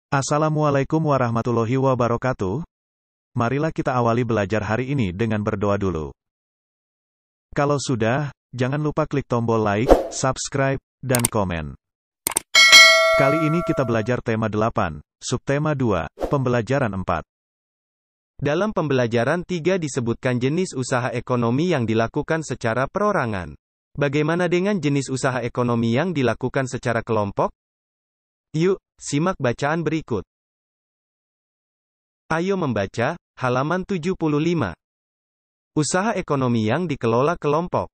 Assalamualaikum warahmatullahi wabarakatuh. Marilah kita awali belajar hari ini dengan berdoa dulu. Kalau sudah, jangan lupa klik tombol like, subscribe, dan komen. Kali ini kita belajar tema 8, subtema 2, pembelajaran 4. Dalam pembelajaran 3 disebutkan jenis usaha ekonomi yang dilakukan secara perorangan. Bagaimana dengan jenis usaha ekonomi yang dilakukan secara kelompok? Yuk, simak bacaan berikut. Ayo membaca, halaman 75. Usaha ekonomi yang dikelola kelompok.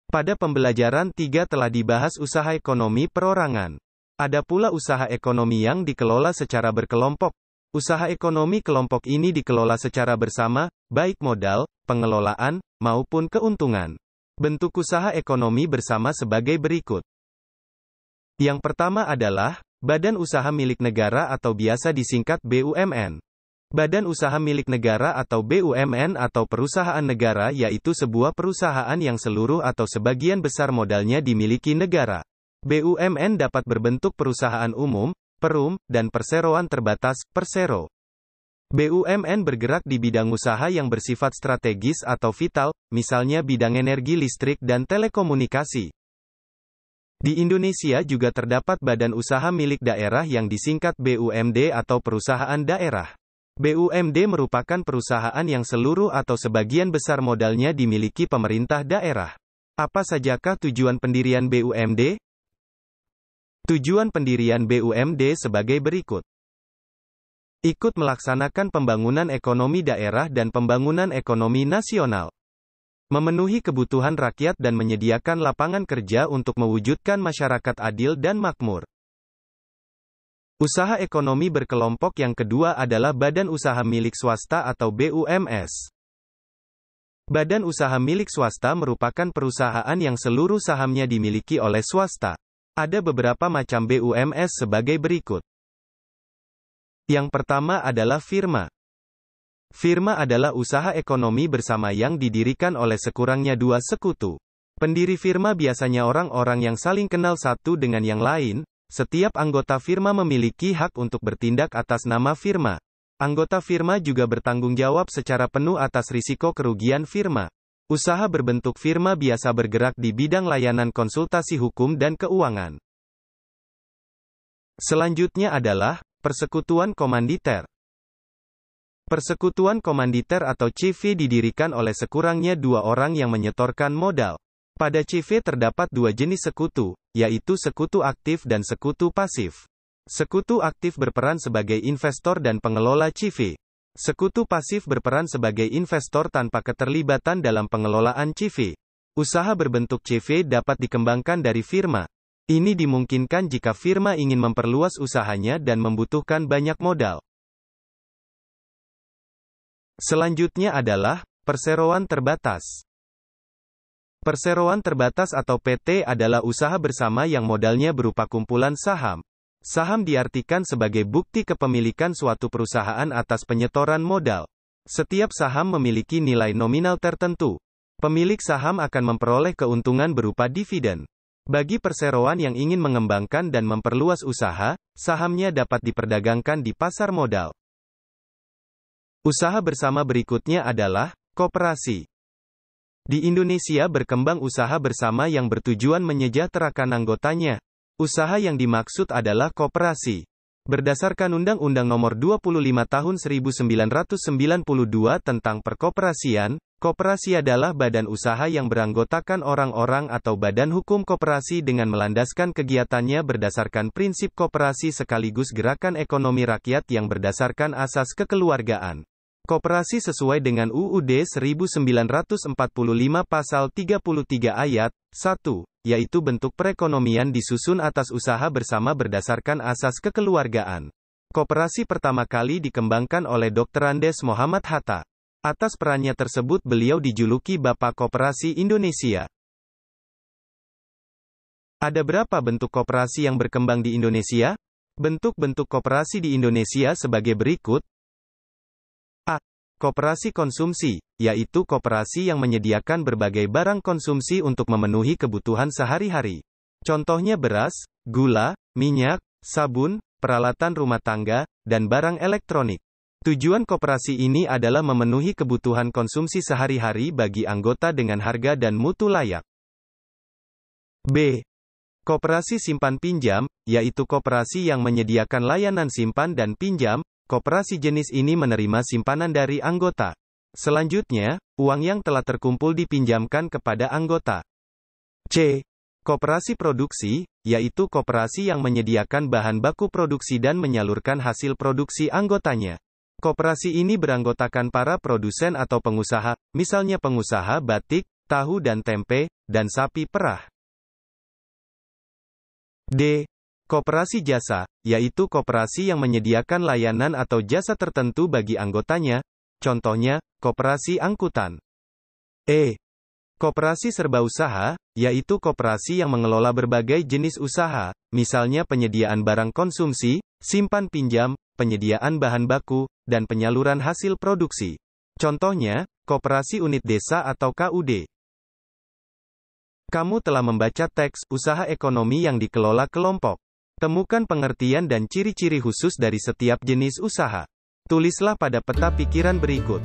Pada pembelajaran 3 telah dibahas usaha ekonomi perorangan. Ada pula usaha ekonomi yang dikelola secara berkelompok. Usaha ekonomi kelompok ini dikelola secara bersama, baik modal, pengelolaan, maupun keuntungan. Bentuk usaha ekonomi bersama sebagai berikut. Yang pertama adalah Badan Usaha Milik Negara atau biasa disingkat BUMN. Badan Usaha Milik Negara atau BUMN atau perusahaan negara yaitu sebuah perusahaan yang seluruh atau sebagian besar modalnya dimiliki negara. BUMN dapat berbentuk perusahaan umum, perum, dan perseroan terbatas, persero. BUMN bergerak di bidang usaha yang bersifat strategis atau vital, misalnya bidang energi listrik dan telekomunikasi. Di Indonesia juga terdapat badan usaha milik daerah yang disingkat BUMD atau perusahaan daerah. BUMD merupakan perusahaan yang seluruh atau sebagian besar modalnya dimiliki pemerintah daerah. Apa sajakah tujuan pendirian BUMD? Tujuan pendirian BUMD sebagai berikut. Ikut melaksanakan pembangunan ekonomi daerah dan pembangunan ekonomi nasional. Memenuhi kebutuhan rakyat dan menyediakan lapangan kerja untuk mewujudkan masyarakat adil dan makmur. Usaha ekonomi berkelompok yang kedua adalah Badan Usaha Milik Swasta atau BUMS. Badan usaha milik swasta merupakan perusahaan yang seluruh sahamnya dimiliki oleh swasta. Ada beberapa macam BUMS sebagai berikut. Yang pertama adalah firma. Firma adalah usaha ekonomi bersama yang didirikan oleh sekurangnya dua sekutu. Pendiri firma biasanya orang-orang yang saling kenal satu dengan yang lain. Setiap anggota firma memiliki hak untuk bertindak atas nama firma. Anggota firma juga bertanggung jawab secara penuh atas risiko kerugian firma. Usaha berbentuk firma biasa bergerak di bidang layanan konsultasi hukum dan keuangan. Selanjutnya adalah persekutuan komanditer. Persekutuan komanditer atau CV didirikan oleh sekurangnya dua orang yang menyetorkan modal. Pada CV terdapat dua jenis sekutu, yaitu sekutu aktif dan sekutu pasif. Sekutu aktif berperan sebagai investor dan pengelola CV. Sekutu pasif berperan sebagai investor tanpa keterlibatan dalam pengelolaan CV. Usaha berbentuk CV dapat dikembangkan dari firma. Ini dimungkinkan jika firma ingin memperluas usahanya dan membutuhkan banyak modal. Selanjutnya adalah perseroan terbatas. Perseroan terbatas atau PT adalah usaha bersama yang modalnya berupa kumpulan saham. Saham diartikan sebagai bukti kepemilikan suatu perusahaan atas penyetoran modal. Setiap saham memiliki nilai nominal tertentu. Pemilik saham akan memperoleh keuntungan berupa dividen. Bagi perseroan yang ingin mengembangkan dan memperluas usaha, sahamnya dapat diperdagangkan di pasar modal. Usaha bersama berikutnya adalah koperasi. Di Indonesia berkembang usaha bersama yang bertujuan menyejahterakan anggotanya. Usaha yang dimaksud adalah koperasi. Berdasarkan Undang-Undang Nomor 25 Tahun 1992 tentang Perkoperasian, koperasi adalah badan usaha yang beranggotakan orang-orang atau badan hukum koperasi dengan melandaskan kegiatannya berdasarkan prinsip koperasi sekaligus gerakan ekonomi rakyat yang berdasarkan asas kekeluargaan. Koperasi sesuai dengan UUD 1945 pasal 33 ayat 1, yaitu bentuk perekonomian disusun atas usaha bersama berdasarkan asas kekeluargaan. Koperasi pertama kali dikembangkan oleh Dr. Andes Muhammad Hatta. Atas perannya tersebut beliau dijuluki Bapak Koperasi Indonesia. Ada berapa bentuk koperasi yang berkembang di Indonesia? Bentuk-bentuk koperasi di Indonesia sebagai berikut. A. Koperasi konsumsi, yaitu koperasi yang menyediakan berbagai barang konsumsi untuk memenuhi kebutuhan sehari-hari. Contohnya beras, gula, minyak, sabun, peralatan rumah tangga, dan barang elektronik. Tujuan koperasi ini adalah memenuhi kebutuhan konsumsi sehari-hari bagi anggota dengan harga dan mutu layak. B. Koperasi simpan pinjam, yaitu koperasi yang menyediakan layanan simpan dan pinjam. Koperasi jenis ini menerima simpanan dari anggota. Selanjutnya, uang yang telah terkumpul dipinjamkan kepada anggota. C. Koperasi produksi, yaitu koperasi yang menyediakan bahan baku produksi dan menyalurkan hasil produksi anggotanya. Koperasi ini beranggotakan para produsen atau pengusaha, misalnya pengusaha batik, tahu dan tempe, dan sapi perah. D. Koperasi jasa, yaitu koperasi yang menyediakan layanan atau jasa tertentu bagi anggotanya, contohnya, koperasi angkutan. E. Koperasi serba usaha, yaitu koperasi yang mengelola berbagai jenis usaha, misalnya penyediaan barang konsumsi, simpan pinjam, penyediaan bahan baku, dan penyaluran hasil produksi. Contohnya, koperasi unit desa atau KUD. Kamu telah membaca teks usaha ekonomi yang dikelola kelompok. Temukan pengertian dan ciri-ciri khusus dari setiap jenis usaha. Tulislah pada peta pikiran berikut.